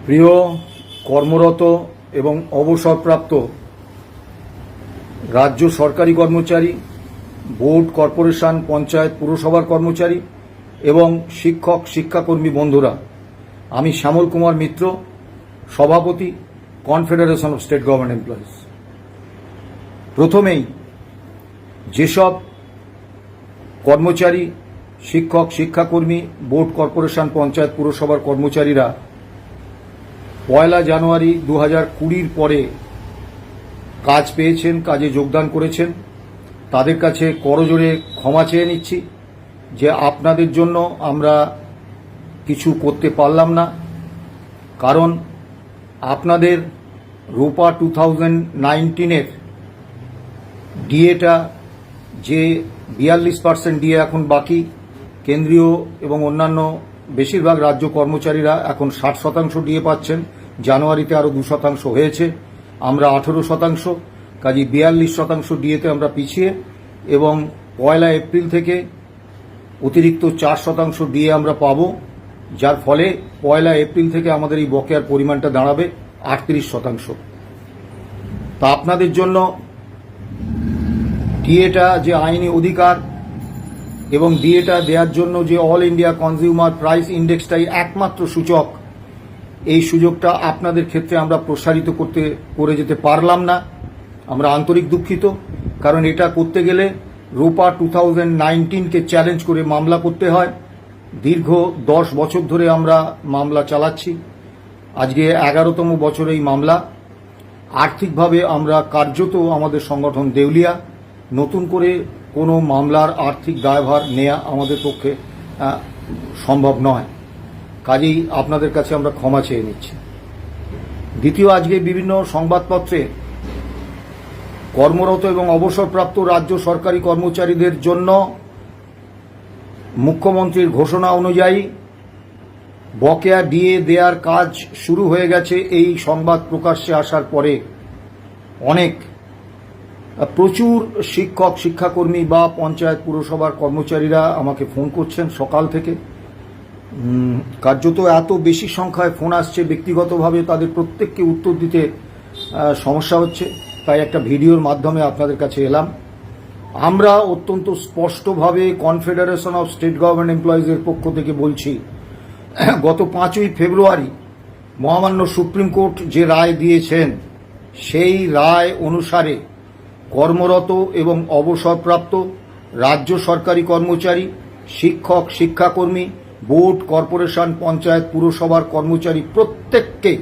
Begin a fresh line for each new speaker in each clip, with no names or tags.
প্রিয় কর্মরত এবং অবসরপ্রাপ্ত রাজ্য সরকারি কর্মচারী, বোর্ড, কর্পোরেশন, পঞ্চায়েত, পুরসভার কর্মচারী এবং শিক্ষক শিক্ষাকর্মী বন্ধুরা, আমি শ্যামল কুমার মিত্র, সভাপতি, confederation of state government employees. প্রথমেই যেসব কর্মচারী, শিক্ষক শিক্ষাকর্মী, বোর্ড, কর্পোরেশন, পঞ্চায়েত, পুরসভার কর্মচারীরা 1 জানুয়ারি 2020 পরে কাজ পেয়েছেন, কাজে যোগদান করেছেন, তাদের কাছে করজোড়ে ক্ষমা চেয়ে নিচ্ছি যে আপনাদের জন্য আমরা কিছু করতে পারলাম না। কারণ আপনাদের রূপা 2019-এর ডিএটা যে 42% ডিএ এখন বাকি, কেন্দ্রীয় এবং অন্যান্য বেশিরভাগ রাজ্য কর্মচারীরা এখন 60% ডিএ পাচ্ছেন। জানুয়ারিতে আরও 2% হয়েছে, আমরা 18%, কাজে 42% ডিএতে আমরা পিছিয়ে, এবং 1 এপ্রিল থেকে অতিরিক্ত 4% ডিএ আমরা পাব, যার ফলে 1 এপ্রিল থেকে আমাদের এই বকেয়ার পরিমাণটা দাঁড়াবে 38%। তা আপনাদের জন্য ডিএটা যে আইনি অধিকার এবং ডিএটা দেওয়ার জন্য যে অল ইন্ডিয়া কনজিউমার প্রাইস ইন্ডেক্সটাই একমাত্র সূচক, এই সুযোগটা আপনাদের ক্ষেত্রে আমরা প্রসারিত করে যেতে পারলাম না। আমরা আন্তরিক দুঃখিত, কারণ এটা করতে গেলে রূপা 2019-কে চ্যালেঞ্জ করে মামলা করতে হয়। দীর্ঘ 10 বছর ধরে আমরা মামলা চালাচ্ছি, আজকে 11তম বছর এই মামলা। আর্থিকভাবে আমরা কার্যত আমাদের সংগঠন দেউলিয়া, নতুন করে কোনো মামলার আর্থিক দায়ভার নেওয়া আমাদের পক্ষে সম্ভব নয়। কাজেই আপনাদের কাছে আমরা ক্ষমা চেয়ে নিচ্ছি। দ্বিতীয়, আজকে বিভিন্ন সংবাদপত্রে কর্মরত এবং অবসরপ্রাপ্ত রাজ্য সরকারি কর্মচারীদের জন্য মুখ্যমন্ত্রীর ঘোষণা অনুযায়ী বকেয়া ডিএ দেওয়ার কাজ শুরু হয়ে গেছে। এই সংবাদ প্রকাশ্যে আসার পরে প্রচুর শিক্ষক শিক্ষাকর্মী বা পঞ্চায়েত পুরসভার কর্মচারীরা আমাকে ফোন করছেন সকাল থেকে। কার্যত এত বেশি সংখ্যায় ফোন আসছে, ব্যক্তিগতভাবে তাদের প্রত্যেককে উত্তর দিতে সমস্যা হচ্ছে, তাই একটা ভিডিওর মাধ্যমে আপনাদের কাছে এলাম। আমরা অত্যন্ত স্পষ্টভাবে কনফেডারেশন অফ স্টেট গভর্নমেন্ট এমপ্লয়িজের পক্ষ থেকে বলছি, গত 5ই ফেব্রুয়ারি মহামান্য সুপ্রিম কোর্ট যে রায় দিয়েছেন, সেই রায় অনুসারে কর্মরত এবং অবসরপ্রাপ্ত রাজ্য সরকারি কর্মচারী, শিক্ষক শিক্ষাকর্মী, বোর্ড, কর্পোরেশন, পঞ্চায়েত, পুরসভার কর্মচারী প্রত্যেককে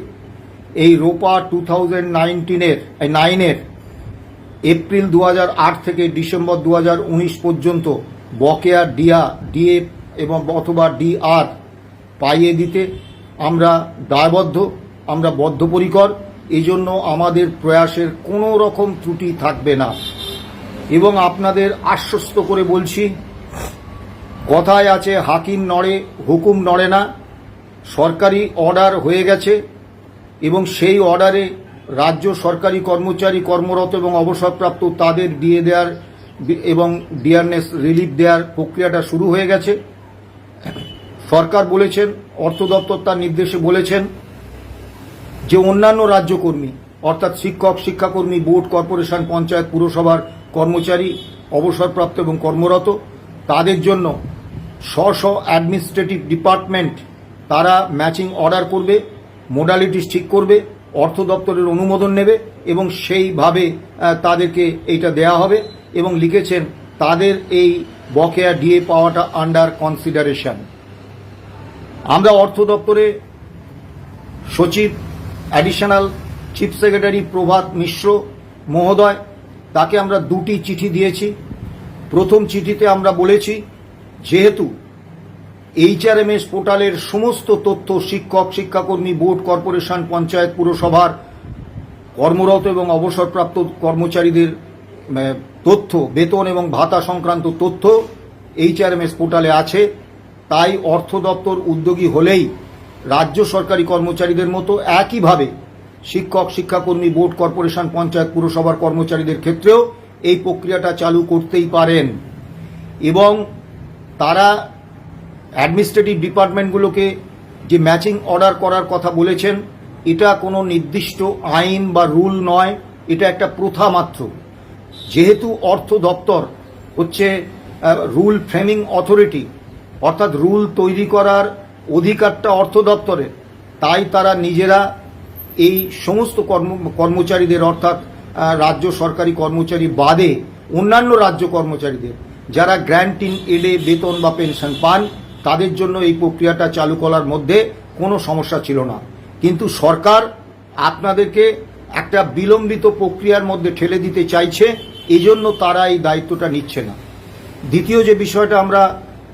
এই রূপা 2019-এর এপ্রিল 2008 থেকে ডিসেম্বর 2019 পর্যন্ত বকেয়া ডিএ এবং অথবা ডিআর পাইয়ে দিতে আমরা দায়বদ্ধ, আমরা বদ্ধপরিকর। এই জন্য আমাদের প্রয়াসের কোনো রকম ত্রুটি থাকবে না। এবং আপনাদের আশ্বস্ত করে বলছি, কথায় আছে হাকিম নড়ে হুকুম নড়ে না। সরকারি অর্ডার হয়ে গেছে এবং সেই অর্ডারে রাজ্য সরকারি কর্মচারী কর্মরত এবং অবসরপ্রাপ্ত তাদের ডিএ দেওয়ার এবং ডিআরনেস রিলিফ দেওয়ার প্রক্রিয়াটা শুরু হয়ে গেছে। সরকার বলেছেন, অর্থ দপ্তর তার নির্দেশে বলেছেন যে অন্যান্য রাজ্যকর্মী অর্থাৎ শিক্ষক শিক্ষাকর্মী, বোর্ড, কর্পোরেশন, পঞ্চায়েত, পুরসভার কর্মচারী অবসরপ্রাপ্ত এবং কর্মরত, তাদের জন্য স্ব অ্যাডমিনিস্ট্রেটিভ ডিপার্টমেন্ট তারা ম্যাচিং অর্ডার করবে, মোডালিটিস ঠিক করবে, অর্থ দপ্তরের অনুমোদন নেবে এবং সেইভাবে তাদেরকে এইটা দেয়া হবে। এবং লিখেছেন তাদের এই বকেয়া ডিএ পাওয়াটা আন্ডার কনসিডারেশন। আমরা অর্থ দপ্তরে সচিব অ্যাডিশনাল চিফ সেক্রেটারি প্রভাত মিশ্র মহোদয়, তাকে আমরা 2টি চিঠি দিয়েছি। প্রথম চিঠিতে আমরা বলেছি, যেহেতু এইচআরএমএস পোর্টালের সমস্ত তথ্য শিক্ষক শিক্ষাকর্মী, বোর্ড, কর্পোরেশন, পঞ্চায়েত, পুরসভার কর্মরত এবং অবসরপ্রাপ্ত কর্মচারীদের তথ্য, বেতন এবং ভাতা সংক্রান্ত তথ্য এইচআরএমএস পোর্টালে আছে, তাই অর্থ দপ্তর উদ্যোগী হলেই রাজ্য সরকারি কর্মচারীদের মতো একইভাবে শিক্ষক শিক্ষাকর্মী, বোর্ড, কর্পোরেশন, পঞ্চায়েত, পুরসভার কর্মচারীদের ক্ষেত্রেও এই প্রক্রিয়াটা চালু করতেই পারেন। এবং তারা অ্যাডমিনিস্ট্রেটিভ ডিপার্টমেন্টগুলোকে যে ম্যাচিং অর্ডার করার কথা বলেছেন, এটা কোনো নির্দিষ্ট আইন বা রুল নয়, এটা একটা প্রথা মাত্র। যেহেতু অর্থ দপ্তর হচ্ছে রুল ফ্রেমিং অথরিটি, অর্থাৎ রুল তৈরি করার অধিকারটা অর্থ দপ্তরের, তাই তারা নিজেরা এই সমস্ত কর্মচারীদের, অর্থাৎ রাজ্য সরকারি কর্মচারী বাদে অন্যান্য রাজ্য কর্মচারীদের যারা গ্র্যান্ট ইন এডে বেতন বা পেনশন পান, তাদের জন্য এই প্রক্রিয়াটা চালু করার মধ্যে কোনো সমস্যা ছিল না। কিন্তু সরকার আপনাদেরকে একটা বিলম্বিত প্রক্রিয়ার মধ্যে ঠেলে দিতে চাইছে, এই জন্য তারা এই দায়িত্বটা নিচ্ছে না। দ্বিতীয় যে বিষয়টা আমরা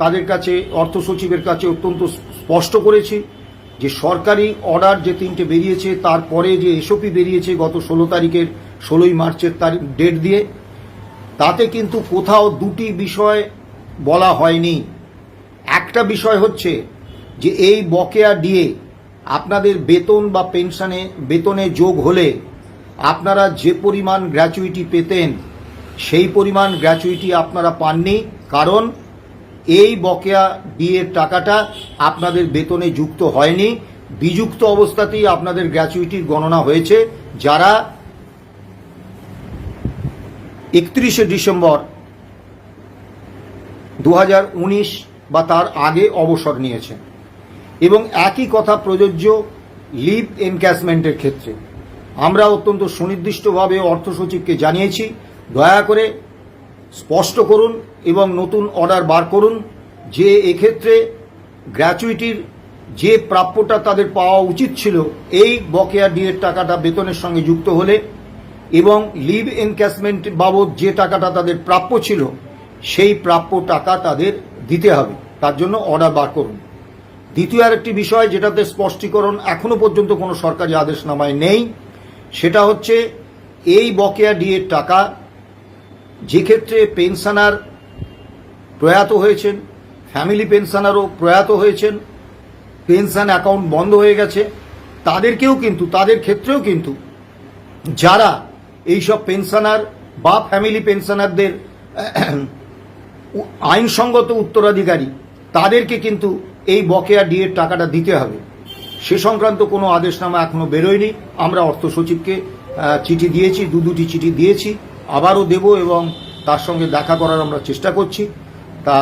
তাদের কাছে, অর্থ সচিবের কাছে অত্যন্ত স্পষ্ট করেছি, যে সরকারি অর্ডার যে 3টে বেরিয়েছে, তারপরে যে এসওপি বেরিয়েছে গত 16 তারিখের 16ই মার্চের ডেট দিয়ে, তাতে কিন্তু কোথাও 2টি বিষয় বলা হয়নি। একটা বিষয় হচ্ছে যে এই বকেয়া ডিএ আপনাদের বেতন বা বেতনে যোগ হলে আপনারা যে পরিমাণ গ্র্যাচুইটি পেতেন, সেই পরিমাণ গ্র্যাচুইটি আপনারা পাননি, কারণ এই বকেয়া ডিএর টাকাটা আপনাদের বেতনে যুক্ত হয়নি। বিযুক্ত অবস্থাতেই আপনাদের গ্র্যাচুইটির গণনা হয়েছে যারা 31শে ডিসেম্বর 2019 বা তার আগে অবসর নিয়েছেন। এবং একই কথা প্রযোজ্য লিভ এনক্যাশমেন্টের ক্ষেত্রে। আমরা অত্যন্ত সুনির্দিষ্টভাবে অর্থ সচিবকে জানিয়েছি, দয়া করে স্পষ্ট করুন এবং নতুন অর্ডার বার করুন যে এক্ষেত্রে গ্র্যাচুইটির যে প্রাপ্যটা তাদের পাওয়া উচিত ছিল এই বকেয়া ডিএর টাকাটা বেতনের সঙ্গে যুক্ত হলে, এবং লিভ এনক্যাশমেন্ট বাবদ যে টাকাটা তাদের প্রাপ্য ছিল সেই প্রাপ্য টাকা তাদের দিতে হবে, তার জন্য অর্ডার বার করুন। দ্বিতীয় আরেকটি বিষয় যেটাতে স্পষ্টীকরণ এখনো পর্যন্ত কোনো সরকারি আদেশনামায় নেই, সেটা হচ্ছে এই বকেয়া ডিএর টাকা যে ক্ষেত্রে পেনশনার প্রয়াত হয়েছেন, ফ্যামিলি পেনশনারও প্রয়াত হয়েছেন, পেনশন অ্যাকাউন্ট বন্ধ হয়ে গেছে, তাদের ক্ষেত্রেও কিন্তু যারা এইসব পেনশনার বা ফ্যামিলি পেনশনারদের আইনসঙ্গত উত্তরাধিকারী, তাদেরকে কিন্তু এই বকেয়া ডিএর টাকাটা দিতে হবে। সে সংক্রান্ত কোনো আদেশনামা এখনো বেরোয়নি। আমরা অর্থ সচিবকে চিঠি দিয়েছি, 2টি চিঠি দিয়েছি, আবারও দেব এবং তার সঙ্গে দেখা করার আমরা চেষ্টা করছি, তা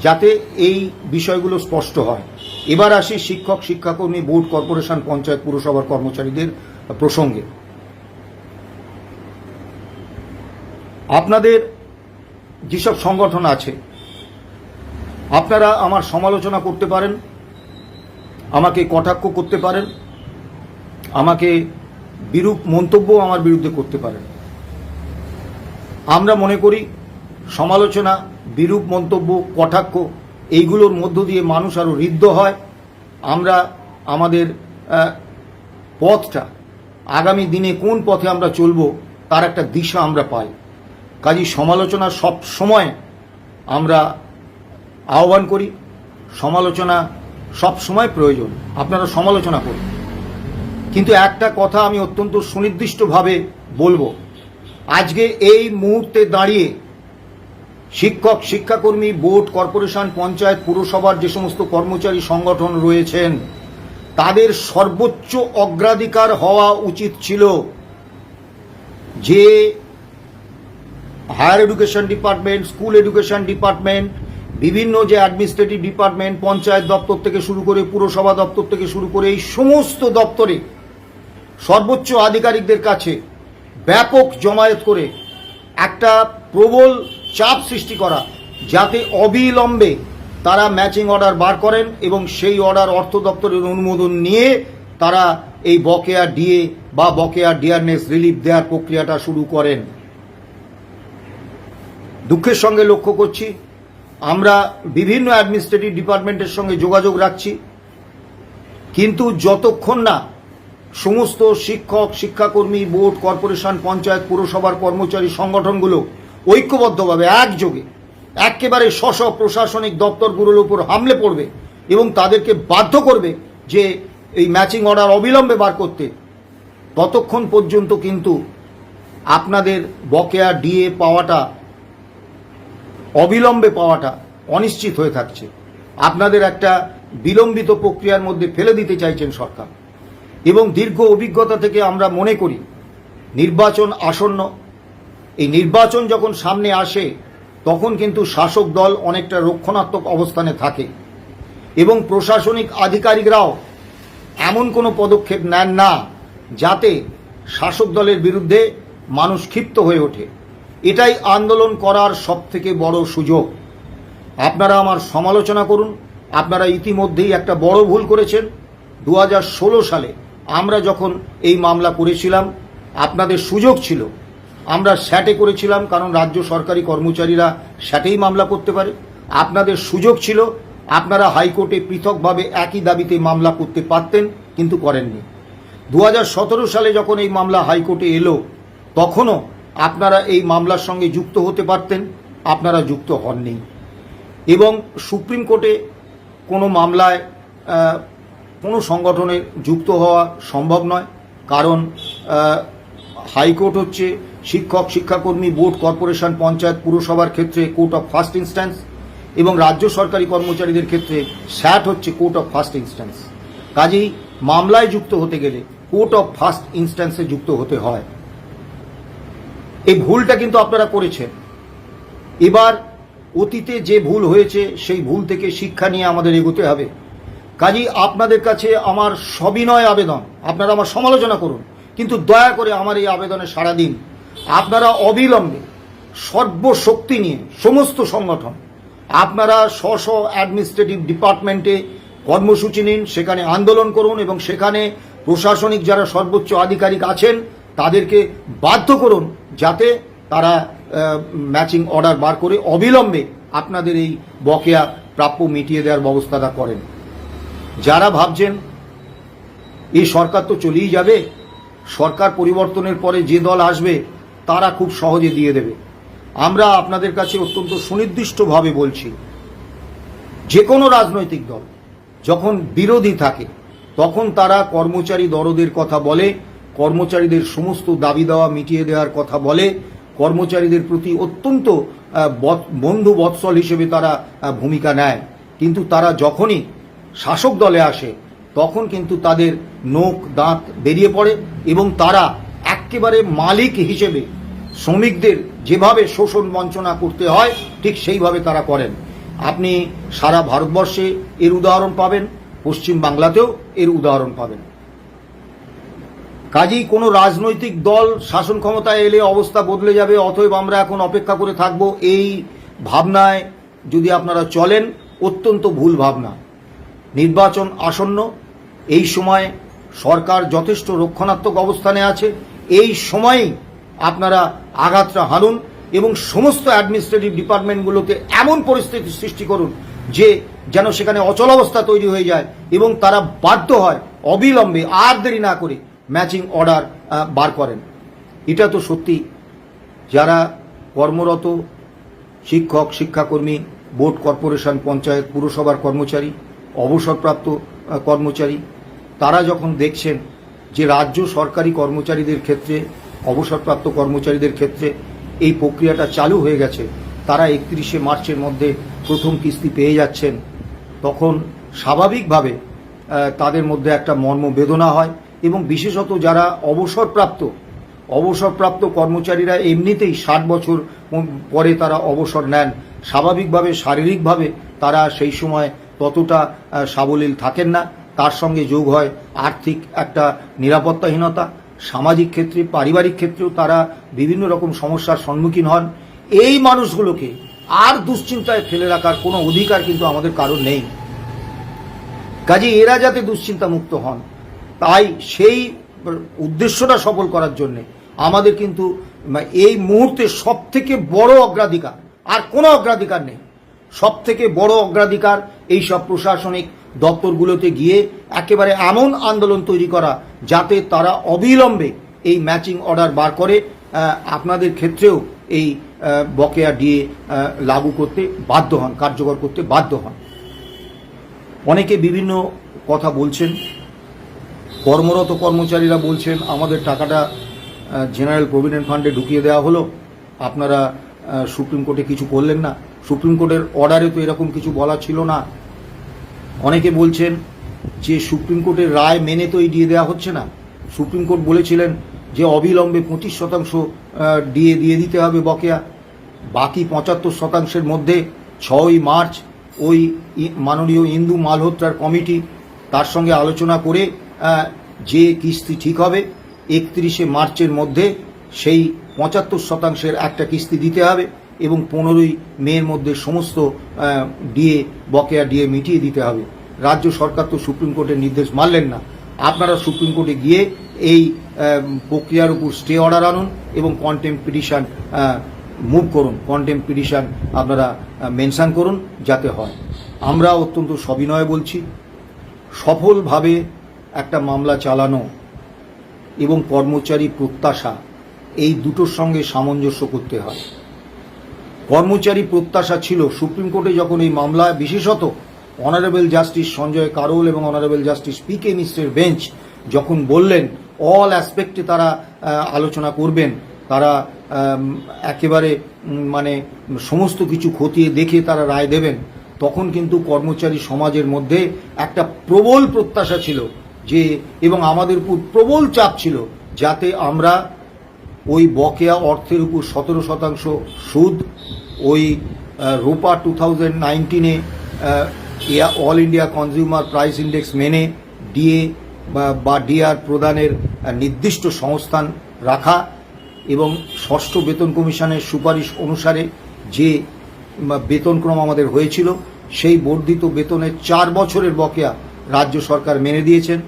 যাতে এই বিষয়গুলো স্পষ্ট হয়। এবার আসি শিক্ষক, শিক্ষাকর্মী, বোর্ড, কর্পোরেশন, পঞ্চায়েত, পুরসভার কর্মচারীদের প্রসঙ্গে। আপনাদের যেসব সংগঠন আছে, আপনারা আমার সমালোচনা করতে পারেন, আমাকে কটাক্ষ করতে পারেন, আমাকে বিরূপ মন্তব্য আমার বিরুদ্ধে করতে পারেন। আমরা মনে করি সমালোচনা, বিরূপ মন্তব্য, কটাক্ষ এইগুলোর মধ্য দিয়ে মানুষ আরও ঋদ্ধ হয়। আমরা আমাদের পথটা, আগামী দিনে কোন পথে আমরা চলব তার একটা দিশা আমরা পাই। কাজেই সমালোচনা সব সময় আমরা আহ্বান করি, সমালোচনা সব সময় প্রয়োজন, আপনারা সমালোচনা করুন। কিন্তু একটা কথা আমি অত্যন্ত সুনির্দিষ্টভাবে বলবো, আজকে এই মুহূর্তে দাঁড়িয়ে শিক্ষক, শিক্ষাকর্মী, বোর্ড, কর্পোরেশন, পঞ্চায়েত, পুরসভার যে সমস্ত কর্মচারী সংগঠন রয়েছেন, তাদের সর্বোচ্চ অগ্রাধিকার হওয়া উচিত ছিল যে higher education department, school education department, বিভিন্ন যে অ্যাডমিনিস্ট্রেটিভ ডিপার্টমেন্ট, পঞ্চায়েত দপ্তর থেকে শুরু করে পুরসভা দপ্তর থেকে শুরু করে এই সমস্ত দপ্তরে সর্বোচ্চ আধিকারিকদের কাছে ব্যাপক জমায়েত করে একটা প্রবল চাপ সৃষ্টি করা, যাতে অবিলম্বে তারা ম্যাচিং অর্ডার বার করেন এবং সেই অর্ডার অর্থ দপ্তরের অনুমোদন নিয়ে তারা এই বকেয়া ডিএ বা বকেয়া ডিয়ারনেস রিলিফ দেওয়ার প্রক্রিয়াটা শুরু করেন। দুঃখের সঙ্গে লক্ষ্য করছি, আমরা বিভিন্ন অ্যাডমিনিস্ট্রেটিভ ডিপার্টমেন্টের সঙ্গে যোগাযোগ রাখছি, কিন্তু যতক্ষণ না সমস্ত শিক্ষক, শিক্ষাকর্মী, বোর্ড, কর্পোরেশন, পঞ্চায়েত, পুরসভার কর্মচারী সংগঠনগুলো ঐক্যবদ্ধভাবে একযোগে একেবারে স্ব প্রশাসনিক দপ্তরগুলোর উপর হামলে পড়বে এবং তাদেরকে বাধ্য করবে যে এই ম্যাচিং অর্ডার অবিলম্বে বার করতে, ততক্ষণ পর্যন্ত কিন্তু আপনাদের বকেয়া ডিএ পাওয়াটা, অবিলম্বে পাওয়াটা অনিশ্চিত হয়ে থাকছে। আপনাদের একটা বিলম্বিত প্রক্রিয়ার মধ্যে ফেলে দিতে চাইছেন সরকার। এবং দীর্ঘ অভিজ্ঞতা থেকে আমরা মনে করি নির্বাচন আসন্ন, এই নির্বাচন যখন সামনে আসে তখন কিন্তু শাসক দল অনেকটা রক্ষণাত্মক অবস্থানে থাকে এবং প্রশাসনিক আধিকারিকরাও এমন কোনো পদক্ষেপ নেন না যাতে শাসক দলের বিরুদ্ধে মানুষ ক্ষিপ্ত হয়ে ওঠে। এটাই আন্দোলন করার সবথেকে বড় সুযোগ। আপনারা আমার সমালোচনা করুন, আপনারা ইতিমধ্যেই একটা বড় ভুল করেছেন। 2016 সালে আমরা যখন এই মামলা করেছিলাম আপনাদের সুযোগ ছিল, আমরা স্যাটে করেছিলাম, কারণ রাজ্য সরকারি কর্মচারীরা স্যাটেই মামলা করতে পারে। আপনাদের সুযোগ ছিল, আপনারা হাইকোর্টে পৃথকভাবে একই দাবিতে মামলা করতে পারতেন, কিন্তু করেননি। 2017 সালে যখন এই মামলা হাইকোর্টে এলো তখনও আপনারা এই মামলার সঙ্গে যুক্ত হতে পারতেন, আপনারা যুক্ত হননি। এবং সুপ্রিম কোর্টে কোনো মামলায় কোনো সংগঠনের যুক্ত হওয়া সম্ভব নয়, কারণ হাইকোর্ট হচ্ছে শিক্ষক, শিক্ষাকর্মী, বোর্ড, কর্পোরেশন, পঞ্চায়েত, পুরসভার ক্ষেত্রে কোর্ট অফ ফার্স্ট ইনস্ট্যান্স এবং রাজ্য সরকারি কর্মচারীদের ক্ষেত্রে স্যাট হচ্ছে কোর্ট অফ ফার্স্ট ইনস্ট্যান্স। কাজেই মামলায় যুক্ত হতে গেলে কোর্ট অফ ফার্স্ট ইনস্ট্যান্সে যুক্ত হতে হয়। এই ভুলটা কিন্তু আপনারা করেছেন। এবার অতীতে যে ভুল হয়েছে সেই ভুল থেকে শিক্ষা নিয়ে আমাদের এগোতে হবে। কাজেই আপনাদের কাছে আমার সবিনয় আবেদন, আপনারা আমার সমালোচনা করুন, কিন্তু দয়া করে আমার এই আবেদনে সাড়া দিন। আপনারা অবিলম্বে সর্বশক্তি নিয়ে সমস্ত সংগঠন আপনারা স্ব অ্যাডমিনিস্ট্রেটিভ ডিপার্টমেন্টে কর্মসূচি নিন, সেখানে আন্দোলন করুন এবং সেখানে প্রশাসনিক যারা সর্বোচ্চ আধিকারিক আছেন তাদেরকে বাধ্য করুন যাতে তারা ম্যাচিং অর্ডার বার করে অবিলম্বে আপনাদের এই বকেয়া প্রাপ্য মিটিয়ে দেওয়ার ব্যবস্থাটা করেন। যারা ভাবছেন এই সরকার তো চলেই যাবে, সরকার পরিবর্তনের পরে যে দল আসবে তারা খুব সহজে দিয়ে দেবে, আমরা আপনাদের কাছে অত্যন্ত সুনির্দিষ্টভাবে বলছি, যে কোনো রাজনৈতিক দল যখন বিরোধী থাকে তখন তারা কর্মচারী দরদের কথা বলে, কর্মচারীদের সমস্ত দাবি দাওয়া মিটিয়ে দেওয়ার কথা বলে, কর্মচারীদের প্রতি অত্যন্ত বন্ধু বৎসল হিসেবে তারা ভূমিকা নেয়। কিন্তু তারা যখনই শাসক দলে আসে তখন কিন্তু তাদের নোক দাঁত বেরিয়ে পড়ে এবং তারা একেবারে মালিক হিসেবে শ্রমিকদের যেভাবে শোষণ বঞ্চনা করতে হয় ঠিক সেইভাবে তারা করেন। আপনি সারা ভারতবর্ষে এর উদাহরণ পাবেন, পশ্চিম বাংলাতেও এর উদাহরণ পাবেন। কাজেই কোনো রাজনৈতিক দল শাসন ক্ষমতায় এলে অবস্থা বদলে যাবে, অতএব আমরা এখন অপেক্ষা করে থাকব, এই ভাবনায় যদি আপনারা চলেন অত্যন্ত ভুল ভাবনা। নির্বাচন আসন্ন, এই সময় সরকার যথেষ্ট রক্ষণাত্মক অবস্থানে আছে, এই সময়ই আপনারা আঘাতটা হানুন এবং সমস্ত অ্যাডমিনিস্ট্রেটিভ ডিপার্টমেন্টগুলোতে এমন পরিস্থিতি সৃষ্টি করুন যে যেন সেখানে অচলাবস্থা তৈরি হয়ে যায় এবং তারা বাধ্য হয় অবিলম্বে আর দেরি না করে ম্যাচিং অর্ডার বার করেন। এটা তো সত্যি যারা কর্মরত শিক্ষক, শিক্ষাকর্মী, বোর্ড, কর্পোরেশন, পঞ্চায়েত, পুরসভার কর্মচারী, অবসরপ্রাপ্ত কর্মচারী, তারা যখন দেখছেন যে রাজ্য সরকারি কর্মচারীদের ক্ষেত্রে, অবসরপ্রাপ্ত কর্মচারীদের ক্ষেত্রে এই প্রক্রিয়াটা চালু হয়ে গেছে, তারা 31শে মার্চের মধ্যে প্রথম কিস্তি পেয়ে যাচ্ছেন, তখন স্বাভাবিকভাবে তাদের মধ্যে একটা মর্মবেদনা হয়। এবং বিশেষত যারা অবসরপ্রাপ্ত কর্মচারীরা এমনিতেই 60 বছর পরে তারা অবসর নেন, স্বাভাবিকভাবে শারীরিকভাবে তারা সেই সময় ততটা সাবলীল থাকেন না, তার সঙ্গে যোগ হয় আর্থিক একটা নিরাপত্তাহীনতা, সামাজিক ক্ষেত্রে, পারিবারিক ক্ষেত্রেও তারা বিভিন্ন রকম সমস্যার সম্মুখীন হন। এই মানুষগুলোকে আর দুশ্চিন্তায় ফেলে রাখার কোনো অধিকার কিন্তু আমাদের কারণ নেই। কাজে এরা যাতে দুশ্চিন্তা মুক্ত হন, তাই সেই উদ্দেশ্যটা সফল করার জন্য আমাদের কিন্তু এই মুহূর্তে সবথেকে বড় অগ্রাধিকার, আর কোনো অগ্রাধিকার নেই, সবথেকে বড় অগ্রাধিকার এই সব প্রশাসনিক দপ্তরগুলোতে গিয়ে একেবারে এমন আন্দোলন তৈরি করা যাতে তারা অবিলম্বে এই ম্যাচিং অর্ডার বার করে আপনাদের ক্ষেত্রেও এই বকেয়া ডিএ লাগু করতে বাধ্য হন, কার্যকর করতে বাধ্য হন। অনেকে বিভিন্ন কথা বলছেন, কর্মরত কর্মচারীরা বলছেন আমাদের টাকাটা জেনারেল প্রভিডেন্ট ফান্ডে ঢুকিয়ে দেওয়া হলো, আপনারা সুপ্রিম কোর্টে কিছু করলেন না, সুপ্রিম কোর্টের অর্ডারে তো এরকম কিছু বলা ছিল না। অনেকে বলছেন যে সুপ্রিম কোর্টের রায় মেনে তো এই দিয়ে দেওয়া হচ্ছে না। সুপ্রিম কোর্ট বলেছিলেন যে অবিলম্বে 25% দিয়ে দিতে হবে বকেয়া। বাকি 75%-এর মধ্যে 6ই মার্চ ওই মাননীয় ইন্দু মালহোত্রার কমিটি তার সঙ্গে আলোচনা করে যে কিস্তি ঠিক হবে 31শে মার্চের মধ্যে সেই 75%-এর একটা কিস্তি দিতে হবে এবং 15ই মের মধ্যে সমস্ত বকেয়া ডিএ মিটিয়ে দিতে হবে। রাজ্য সরকার তো সুপ্রিম কোর্টের নির্দেশ মানলেন না। আপনারা সুপ্রিম কোর্টে গিয়ে এই প্রক্রিয়ার উপর স্টে অর্ডার আনুন এবং কন্টেম্পট পিটিশন মুভ করুন, কন্টেম্পট পিটিশন আপনারা মেনশন করুন যাতে হয়। আমরা অত্যন্ত সবিনয়ে বলছি, সফলভাবে একটা মামলা চালানো এবং কর্মচারী প্রত্যাশা এই দুটোর সঙ্গে সামঞ্জস্য করতে হয়। কর্মচারী প্রত্যাশা ছিল সুপ্রিম কোর্টে যখন এই মামলা, বিশেষত অনারেবল জাস্টিস সঞ্জয় কারোল এবং অনারেবল জাস্টিস পি.কে. মিশ্রের বেঞ্চ যখন বললেন অল অ্যাসপেক্টে তারা আলোচনা করবেন, তারা একেবারে মানে সমস্ত কিছু খতিয়ে দেখে তারা রায় দেবেন, তখন কিন্তু কর্মচারী সমাজের মধ্যে একটা প্রবল প্রত্যাশা ছিল যে, এবং আমাদের উপর প্রবল চাপ ছিল যাতে আমরা ওই বকেয়া অর্থের উপর 17% সুদ, ওই রোপা 2019-এ all India consumer price index মেনে ডিএ বা ডিআর প্রদানের নির্দিষ্ট সংস্থান রাখা এবং ষষ্ঠ বেতন কমিশনের সুপারিশ অনুসারে যে বেতনক্রম আমাদের হয়েছিল সেই বর্ধিত বেতনের 4 বছরের বকেয়া রাজ্য সরকার মেনে দিয়েছেন।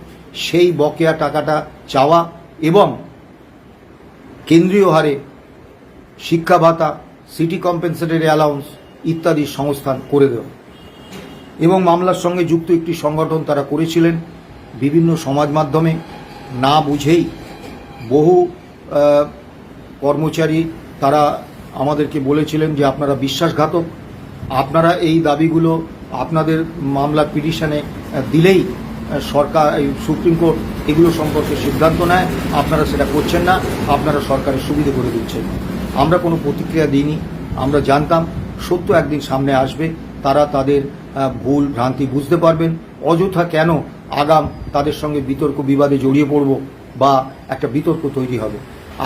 সেই বকেয়া টাকাটা চাওয়া এবং কেন্দ্রীয় হারে শিক্ষা ভাতা, সিটি কম্পেনসেটরি অ্যালাউন্স ইত্যাদি সংস্থান করে দেওয়া। এবং মামলার সঙ্গে যুক্ত একটি সংগঠন তারা করেছিলেন বিভিন্ন সমাজ মাধ্যমে, না বুঝেই বহু কর্মচারী তারা আমাদেরকে বলেছিলেন যে আপনারা বিশ্বাসঘাতক, আপনারা এই দাবিগুলো আপনাদের মামলার পিটিশনে দিলেই সরকার, সুপ্রিম কোর্ট এগুলো সম্পর্কে সিদ্ধান্ত নেয়, আপনারা সেটা করছেন না, আপনারা সরকারের সুবিধা করে দিচ্ছেন। আমরা কোনো প্রতিক্রিয়া দিইনি। আমরা জানতাম সত্য একদিন সামনে আসবে, তারা তাদের ভুল ভ্রান্তি বুঝতে পারবেন। অযথা কেন আগাম তাদের সঙ্গে বিতর্ক বিবাদে জড়িয়ে পড়ব বা একটা বিতর্ক তৈরি হবে।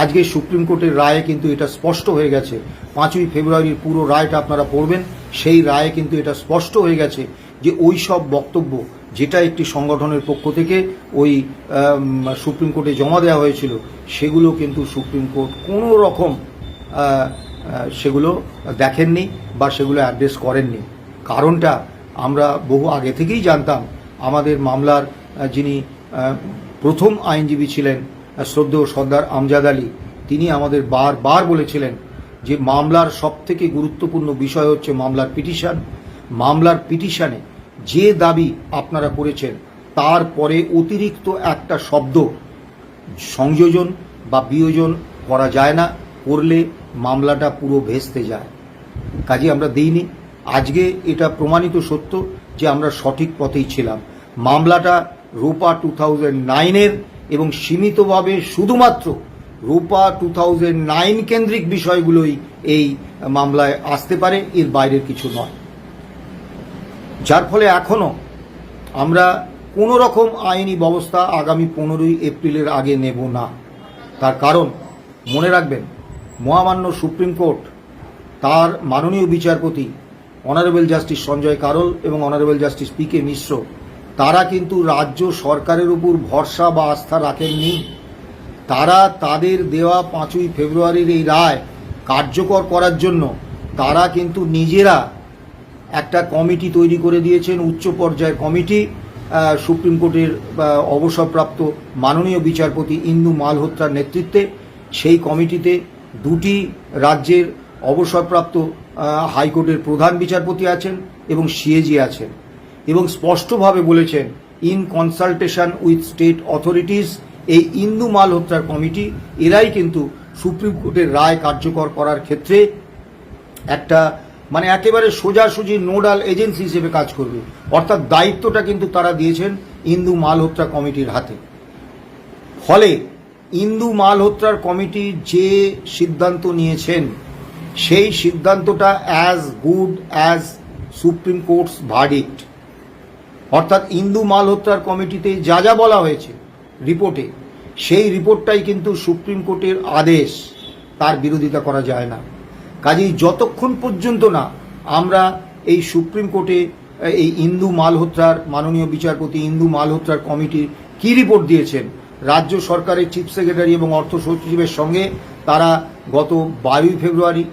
আজকে সুপ্রিম কোর্টের রায়ে কিন্তু এটা স্পষ্ট হয়ে গেছে। 5ই ফেব্রুয়ারির পুরো রায়টা আপনারা পড়বেন, সেই রায়ে কিন্তু এটা স্পষ্ট হয়ে গেছে যে ওই সব বক্তব্য যেটা একটি সংগঠনের পক্ষ থেকে ওই সুপ্রিম কোর্টে জমা দেওয়া হয়েছিল সেগুলো কিন্তু সুপ্রিম কোর্ট কোনো রকম সেগুলো দেখেননি বা সেগুলো অ্যাড্রেস করেননি। কারণটা আমরা বহু আগে থেকেই জানতাম। আমাদের মামলার যিনি প্রথম আইনজীবী ছিলেন শ্রদ্ধেয় সর্দার আমজাদ আলী, তিনি আমাদের বারবার বলেছিলেন যে মামলার সবথেকে গুরুত্বপূর্ণ বিষয় হচ্ছে মামলার পিটিশন। মামলার পিটিশনে যে দাবি আপনারা করেছেন তারপরে অতিরিক্ত একটা শব্দ সংযোজন বা বিয়োজন করা যায় না, করলে মামলাটা পুরো ভেস্তে যায়। কাজে আমরা দিইনি। আজকে এটা প্রমাণিত সত্য যে আমরা সঠিক পথেই ছিলাম। মামলাটা রোপা 2009-এর এবং সীমিতভাবে শুধুমাত্র রোপা 2009 কেন্দ্রিক বিষয়গুলোই এই মামলায় আসতে পারে, এর বাইরের কিছু নয়। যার ফলে এখনো আমরা কোনো রকম আইনি ব্যবস্থা আগামী 15ই এপ্রিলের আগে নেব না। তার কারণ মনে রাখবেন, মহামান্য সুপ্রিম কোর্ট তার মাননীয় বিচারপতি অনারেবল জাস্টিস সঞ্জয় কারোল এবং অনারেবল জাস্টিস পি.কে. মিশ্র তারা কিন্তু রাজ্য সরকারের উপর ভরসা বা আস্থা রাখেননি। তারা তাদের দেওয়া 5ই ফেব্রুয়ারির এই রায় কার্যকর করার জন্য তারা কিন্তু নিজেরা একটা কমিটি তৈরি করে দিয়েছেন, উচ্চ পর্যায়ের কমিটি, সুপ্রিম কোর্টের অবসরপ্রাপ্ত মাননীয় বিচারপতি ইন্দু মালহোত্রার নেতৃত্বে। সেই কমিটিতে 2টি রাজ্যের অবসরপ্রাপ্ত হাইকোর্টের প্রধান বিচারপতি আছেন এবং সিএজি আছেন, এবং স্পষ্টভাবে বলেছেন in consultation with state authorities. এই ইন্দু মালহোত্রার কমিটি এরাই কিন্তু সুপ্রিম কোর্টের রায় কার্যকর করার ক্ষেত্রে একটা মানে একেবারে সোজাসুজি নোডাল এজেন্সি হিসেবে কাজ করবে। অর্থাৎ দায়িত্বটা কিন্তু তারা দিয়েছেন ইন্দু মালহোত্রা কমিটির হাতে। ফলে ইন্দু মালহোত্রার কমিটি যে সিদ্ধান্ত নিয়েছেন সেই সিদ্ধান্তটা as good as supreme court's verdict. অর্থাৎ ইন্দু মালহোত্রার কমিটিতে যা যা বলা হয়েছে রিপোর্টে, সেই রিপোর্টটাই কিন্তু সুপ্রিম কোর্টের আদেশ, তার বিরোধিতা করা যায় না। কাজেই যতক্ষণ পর্যন্ত না আমরা এই সুপ্রিম কোর্টে এই ইন্দু মালহোত্রার মাননীয় বিচারপতি ইন্দু মালহোত্রার কমিটি কি রিপোর্ট দিয়েছেন, রাজ্য সরকারের চিফ সেক্রেটারি এবং অর্থ সচিবের সঙ্গে তারা গত 12 ফেব্রুয়ারি,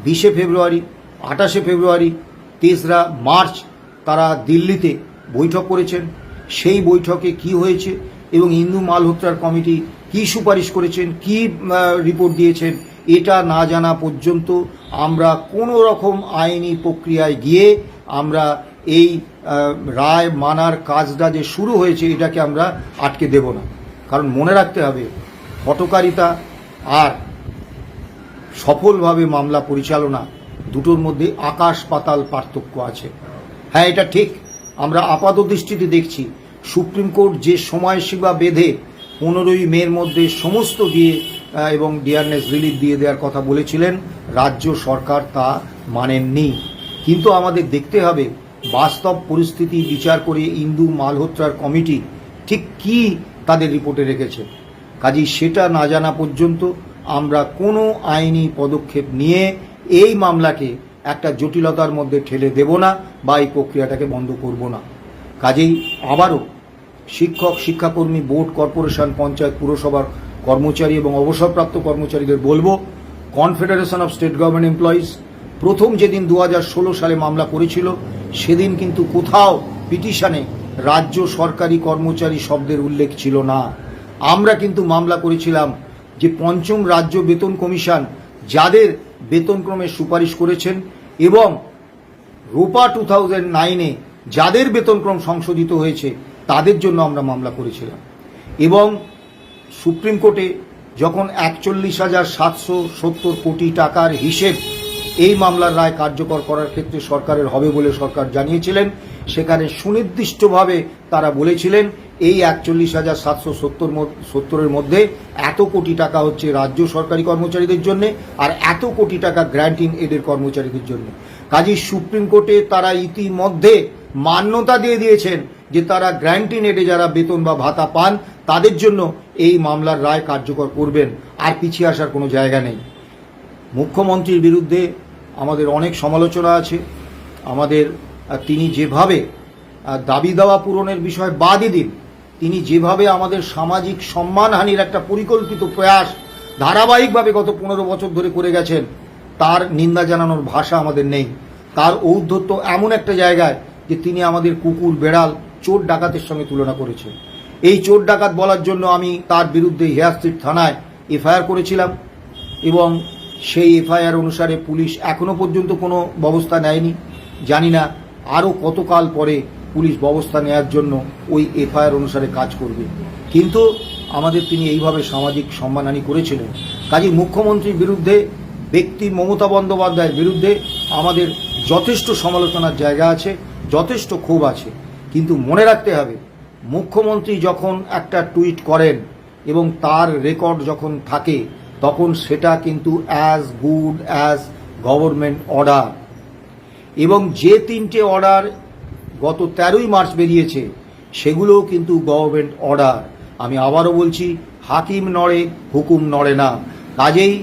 20 ফেব্রুয়ারি, 28 ফেব্রুয়ারি, 3রা মার্চ তারা দিল্লিতে বৈঠক করেছেন। সেই বৈঠকে কি হয়েছে এবং ইন্দু মালহোত্রার কমিটি কি সুপারিশ করেছেন, কি রিপোর্ট দিয়েছেন, এটা না জানা পর্যন্ত আমরা কোনো রকম আইনি প্রক্রিয়ায় গিয়ে আমরা এই রায় মানার কাজটা যে শুরু হয়েছে এটাকে আমরা আটকে দেব না। কারণ মনে রাখতে হবে, হঠকারিতা আর সফলভাবে মামলা পরিচালনা দুটোর মধ্যে আকাশ পাতাল পার্থক্য আছে। হ্যাঁ, এটা ঠিক, আমরা আপাত দৃষ্টিতে দেখছি সুপ্রিম কোর্ট যে সময়সীমা বেঁধে 15ই মের মধ্যে সমস্ত দিয়ে এবং ডিয়ারনেস রিলিফ দিয়ে দেওয়ার কথা বলেছিলেন, রাজ্য সরকার তা মানেননি। কিন্তু আমাদের দেখতে হবে বাস্তব পরিস্থিতি বিচার করে ইন্দু মালহোত্রার কমিটি ঠিক কি তাদের রিপোর্টে রেখেছে। কাজেই সেটা না জানা পর্যন্ত আমরা কোনো আইনি পদক্ষেপ নিয়ে এই মামলাকে একটা জটিলতার মধ্যে ঠেলে দেব না বা এই প্রক্রিয়াটাকে বন্ধ করব না। কাজেই আবারও শিক্ষক, শিক্ষাকর্মী, বোর্ড, কর্পোরেশন, পঞ্চায়েত, পুরসভার কর্মচারী এবং অবসরপ্রাপ্ত কর্মচারীদের বলবো, confederation of state government employees প্রথম যেদিন 2016 সালে মামলা করেছিল সেদিন কিন্তু কোথাও পিটিশনে রাজ্য সরকারি কর্মচারী শব্দের উল্লেখ ছিল না। আমরা কিন্তু মামলা করেছিলাম যে পঞ্চম রাজ্য বেতন কমিশন যাদের বেতনক্রমের সুপারিশ করেছেন এবং রোপা 2009-এ যাদের বেতনক্রম সংশোধিত হয়েছে তাদের জন্য আমরা মামলা করেছিলাম। এবং সুপ্রিম কোর্টে যখন 41,770 কোটি টাকার হিসেব এই মামলার রায় কার্যকর করার ক্ষেত্রে সরকারের হবে বলে সরকার জানিয়েছিলেন, সেখানে সুনির্দিষ্টভাবে তারা বলেছিলেন এই 41,770-এর মধ্যে এত কোটি টাকা হচ্ছে রাজ্য সরকারি কর্মচারীদের জন্য আর এত কোটি টাকা গ্র্যান্ট ইন এডের কর্মচারীদের জন্য। কাজেই সুপ্রিম কোর্টে তারা ইতিমধ্যে মান্যতা দিয়ে দিয়েছেন যে তারা গ্র্যান্ট ইন এডে যারা বেতন বা ভাতা পান তাদের জন্য এই মামলার রায় কার্যকর করবেন, আর পিছিয়ে আসার কোনো জায়গা নেই। মুখ্যমন্ত্রীর বিরুদ্ধে আমাদের অনেক সমালোচনা আছে। আমাদের তিনি যেভাবে দাবি দাওয়া পূরণের বিষয় বাদই দিন, তিনি যেভাবে আমাদের সামাজিক সম্মানহানির একটা পরিকল্পিত প্রয়াস ধারাবাহিকভাবে গত 15 বছর ধরে করে গেছেন, তার নিন্দা জানানোর ভাষা আমাদের নেই। তার ঔদ্ধত্য এমন একটা জায়গায় যে তিনি আমাদের কুকুর, বেড়াল, চোর ডাকাতের সঙ্গে তুলনা করেছেন। এই চোর ডাকাত বলার জন্য আমি তার বিরুদ্ধে হেয়ার স্ট্রিট থানায় এফআইআর করেছিলাম এবং সেই এফআইআর অনুসারে পুলিশ এখনো পর্যন্ত কোনো ব্যবস্থা নেয়নি। জানি না আরও কতকাল পরে পুলিশ ব্যবস্থা নেওয়ার জন্য ওই এফআইআর অনুসারে কাজ করবে। কিন্তু আমাদের তিনি এইভাবে সামাজিক সম্মানহানি করেছিলেন। কাজেই মুখ্যমন্ত্রীর বিরুদ্ধে, ব্যক্তি মমতা বন্দ্যোপাধ্যায়ের বিরুদ্ধে আমাদের যথেষ্ট সমালোচনার জায়গা আছে, যথেষ্ট ক্ষোভ আছে। কিন্তু মনে রাখতে হবে, মুখ্যমন্ত্রী যখন একটা টুইট করেন এবং তার রেকর্ড যখন থাকে তখন সেটা কিন্তু as good as government order. এবং যে 3টে অর্ডার গত 13ই মার্চ বেরিয়েছে সেগুলোও কিন্তু গভর্নমেন্ট অর্ডার। আমি আবারও বলছি, হাকিম নড়ে, হুকুম নড়ে না। কাজেই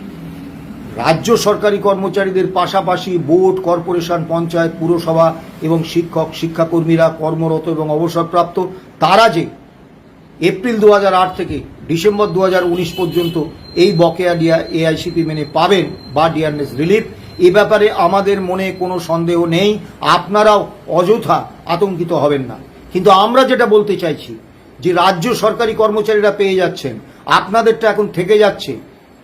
রাজ্য সরকারি কর্মচারীদের পাশাপাশি বোর্ড, কর্পোরেশন, পঞ্চায়েত, পুরসভা এবং শিক্ষক, শিক্ষাকর্মীরা কর্মরত এবং অবসরপ্রাপ্ত তারা যে এপ্রিল 2008 থেকে ডিসেম্বর 2019 পর্যন্ত এই বকেয়া এআইসিপি মেনে পাবেন বা ডিয়ারনেস রিলিফ, এ ব্যাপারে আমাদের মনে কোনো সন্দেহ নেই। আপনারাও অযথা আতঙ্কিত হবেন না। কিন্তু আমরা যেটা বলতে চাইছি যে রাজ্য সরকারি কর্মচারীরা পেয়ে যাচ্ছেন, আপনাদেরটা এখন থেকে যাচ্ছে,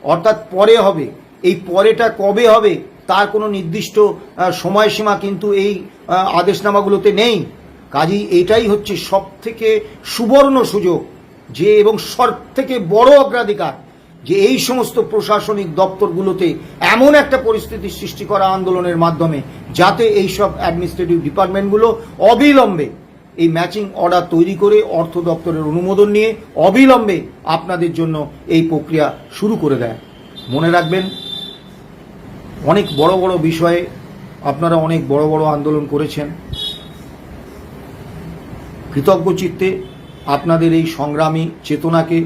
অর্থাৎ পরে হবে। এই পরেটা কবে হবে তার কোনো নির্দিষ্ট সময়সীমা কিন্তু এই আদেশনামাগুলোতে নেই। কাজেই এটাই হচ্ছে সবথেকে সুবর্ণ সুযোগ যে এবং সব থেকে বড় অগ্রাধিকার যে এই সমস্ত প্রশাসনিক দপ্তরগুলোতে এমন একটা পরিস্থিতি সৃষ্টি করা আন্দোলনের মাধ্যমে যাতে এই সব অ্যাডমিনিস্ট্রেটিভ ডিপার্টমেন্টগুলো অবিলম্বে এই ম্যাচিং অর্ডার তৈরি করে অর্থ দপ্তরের অনুমোদন নিয়ে অবিলম্বে আপনাদের জন্য এই প্রক্রিয়া শুরু করে দেয়। মনে রাখবেন, অনেক বড় বড় বিষয়ে আপনারা অনেক বড় বড় আন্দোলন করেছেন। কৃতজ্ঞ চিত্তে আপনাদের এই সংগ্রামী চেতনাকে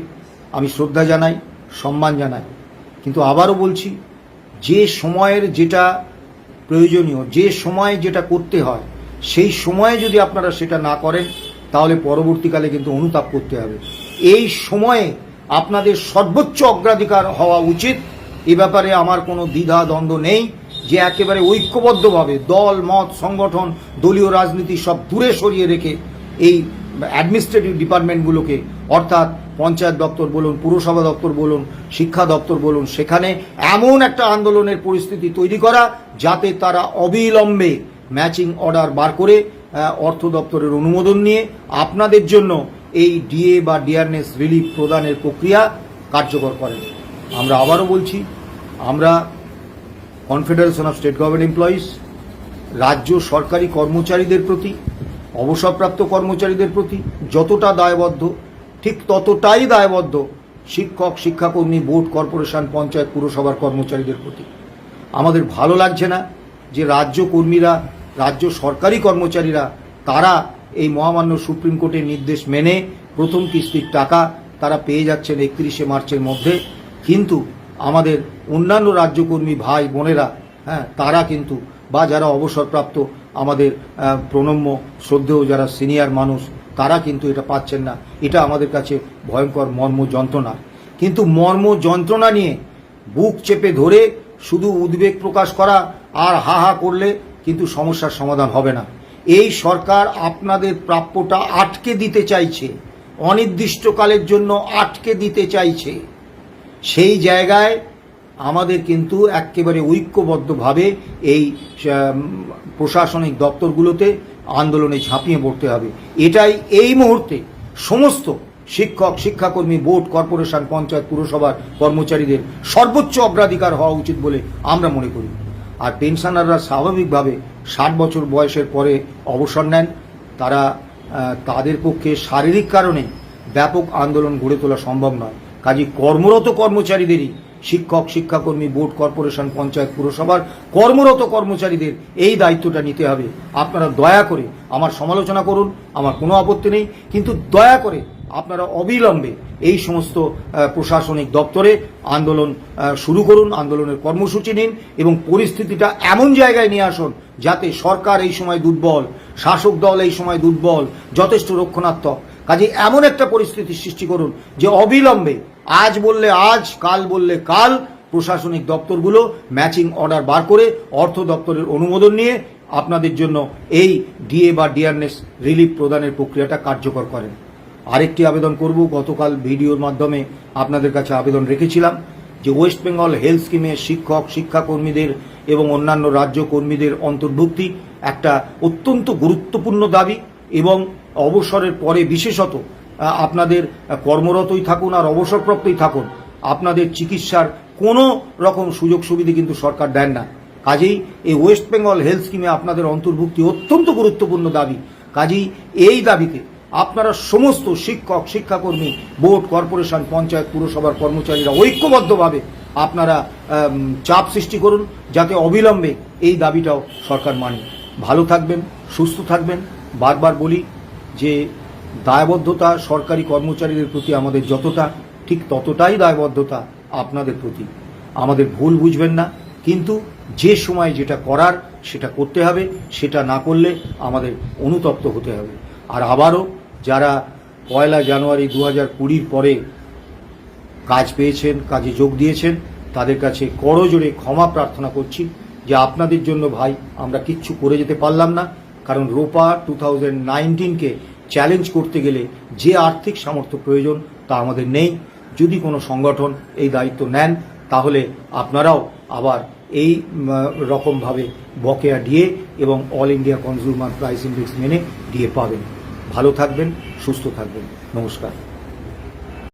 আমি শ্রদ্ধা জানাই, সম্মান জানাই। কিন্তু আবারও বলছি, যে সময়ের যেটা প্রয়োজনীয়, যে সময়ে যেটা করতে হয়, সেই সময়ে যদি আপনারা সেটা না করেন তাহলে পরবর্তীকালে কিন্তু অনুতাপ করতে হবে। এই সময়ে আপনাদের সর্বোচ্চ অগ্রাধিকার হওয়া উচিত। এ ব্যাপারে আমার কোনো দ্বিধা দ্বন্দ্ব নেই যে একেবারে ঐক্যবদ্ধভাবে দল মত সংগঠন দলীয় রাজনীতি সব দূরে সরিয়ে রেখে এই অ্যাডমিনিস্ট্রেটিভ ডিপার্টমেন্টগুলোকে, অর্থাৎ পঞ্চায়েত দপ্তর বলুন, পুরসভা দপ্তর বলুন, শিক্ষা দপ্তর বলুন, সেখানে এমন একটা আন্দোলনের পরিস্থিতি তৈরি করা যাতে তারা অবিলম্বে ম্যাচিং অর্ডার বার করে অর্থ দপ্তরের অনুমোদন নিয়ে আপনাদের জন্য এই ডিএ বা ডিআরনেস রিলিফ প্রদানের প্রক্রিয়া কার্যকর করেন। আমরা আবারও বলছি, আমরা confederation of state government employees রাজ্য সরকারি কর্মচারীদের প্রতি, অবসরপ্রাপ্ত কর্মচারীদের প্রতি যতটা দায়বদ্ধ, ঠিক ততটাই দায়বদ্ধ শিক্ষক, শিক্ষাকর্মী, বোর্ড, কর্পোরেশন, পঞ্চায়েত, পুরসভার কর্মচারীদের প্রতি। আমাদের ভালো লাগছে না যে রাজ্য কর্মীরা, রাজ্য সরকারি কর্মচারীরা তারা এই মহামান্য সুপ্রিম কোর্টের নির্দেশ মেনে প্রথম কিস্তির টাকা তারা পেয়ে যাচ্ছেন 31শে মার্চের মধ্যে, কিন্তু আমাদের অন্যান্য রাজ্যকর্মী ভাই বোনেরা তারা কিন্তু, বা যারা অবসরপ্রাপ্ত আমাদের প্রণম্য শ্রদ্ধেয় যারা সিনিয়র মানুষ, তারা কিন্তু এটা পাচ্ছেন না। এটা আমাদের কাছে ভয়ঙ্কর মর্ম যন্ত্রণা। কিন্তু মর্ম যন্ত্রণা নিয়ে বুক চেপে ধরে শুধু উদ্বেগ প্রকাশ করা আর হা হা করলে কিন্তু সমস্যার সমাধান হবে না। এই সরকার আপনাদের প্রাপ্যটা আটকে দিতে চাইছে, অনির্দিষ্টকালের জন্য আটকে দিতে চাইছে। সেই জায়গায় আমাদের কিন্তু একেবারে ঐক্যবদ্ধভাবে এই প্রশাসনিক দপ্তরগুলোতে আন্দোলনে ঝাঁপিয়ে পড়তে হবে। এটাই এই মুহূর্তে সমস্ত শিক্ষক, শিক্ষাকর্মী, বোর্ড, কর্পোরেশন, পঞ্চায়েত, পুরসভার কর্মচারীদের সর্বোচ্চ অগ্রাধিকার হওয়া উচিত বলে আমরা মনে করি। আর পেনশনাররা স্বাভাবিকভাবে 60 বছর বয়সের পরে অবসর নেন, তারা তাদের পক্ষে শারীরিক কারণে ব্যাপক আন্দোলন গড়ে তোলা সম্ভব নয়। কাজে কর্মরত কর্মচারীদেরই, শিক্ষক, শিক্ষাকর্মী, বোর্ড, কর্পোরেশন, পঞ্চায়েত, পুরসভার কর্মরত কর্মচারীদের এই দায়িত্বটা নিতে হবে। আপনারা দয়া করে আমার সমালোচনা করুন, আমার কোনো আপত্তি নেই, কিন্তু দয়া করে আপনারা অবিলম্বে এই সমস্ত প্রশাসনিক দপ্তরে আন্দোলন শুরু করুন, আন্দোলনের কর্মসূচি নিন এবং পরিস্থিতিটা এমন জায়গায় নিয়ে আসুন যাতে সরকার এই সময় দুর্বল, শাসক দল এই সময় দুর্বল, যথেষ্ট রক্ষণাত্মক। কাজে এমন একটা পরিস্থিতি সৃষ্টি করুন যে অবিলম্বে, আজ বললে আজ, কাল বললে কাল, প্রশাসনিক দপ্তরগুলো ম্যাচিং অর্ডার বার করে অর্থ দপ্তরের অনুমোদন নিয়ে আপনাদের জন্য এই ডিএ বা ডিআরনেস রিলিফ প্রদানের প্রক্রিয়াটা কার্যকর করেন। আরেকটি আবেদন করব, গতকাল ভিডিওর মাধ্যমে আপনাদের কাছে আবেদন রেখেছিলাম যে ওয়েস্ট বেঙ্গল হেলথ স্কিমে শিক্ষক, শিক্ষাকর্মীদের এবং অন্যান্য রাজ্য কর্মীদের অন্তর্ভুক্তি একটা অত্যন্ত গুরুত্বপূর্ণ দাবি এবং অবসরের পরে বিশেষত আপনাদের কর্মরতই থাকুন আর অবসরপ্রাপ্তই থাকুন, আপনাদের চিকিৎসার কোনো রকম সুযোগ সুবিধা কিন্তু সরকার দেন না। কাজেই এই ওয়েস্ট বেঙ্গল হেলথ স্কিমে আপনাদের অন্তর্ভুক্তি অত্যন্ত গুরুত্বপূর্ণ দাবি। কাজেই এই দাবিতে আপনারা সমস্ত শিক্ষক, শিক্ষাকর্মী, বোর্ড, কর্পোরেশন, পঞ্চায়েত, পুরসভার কর্মচারীরা ঐক্যবদ্ধভাবে আপনারা চাপ সৃষ্টি করুন যাতে অবিলম্বে এই দাবিটাও সরকার মানে। ভালো থাকবেন, সুস্থ থাকবেন। বারবার বলি যে দায়বদ্ধতা সরকারি কর্মচারীদের প্রতি আমাদের যতটা, ঠিক ততটাই দায়বদ্ধতা আপনাদের প্রতি। আমাদের ভুল বুঝবেন না, কিন্তু যে সময় যেটা করার সেটা করতে হবে, সেটা না করলে আমাদের অনুতপ্ত হতে হবে। আর আবারও যারা 1 জানুয়ারি 2020 পরে কাজ পেয়েছেন, কাজে যোগ দিয়েছেন, তাদের কাছে করজোড়ে ক্ষমা প্রার্থনা করছি যে আপনাদের জন্য ভাই আমরা কিচ্ছু করে যেতে পারলাম না। কারণ রোপা 2019কে চ্যালেঞ্জ করতে গেলে যে আর্থিক সামর্থ্য প্রয়োজন তা আমাদের নেই। যদি কোনো সংগঠন এই দায়িত্ব নেন তাহলে আপনারাও আবার এই রকমভাবে বকেয়া ডিএ এবং all India consumer price index মেনে ডিএ পাবেন। ভালো থাকবেন, সুস্থ থাকবেন। নমস্কার।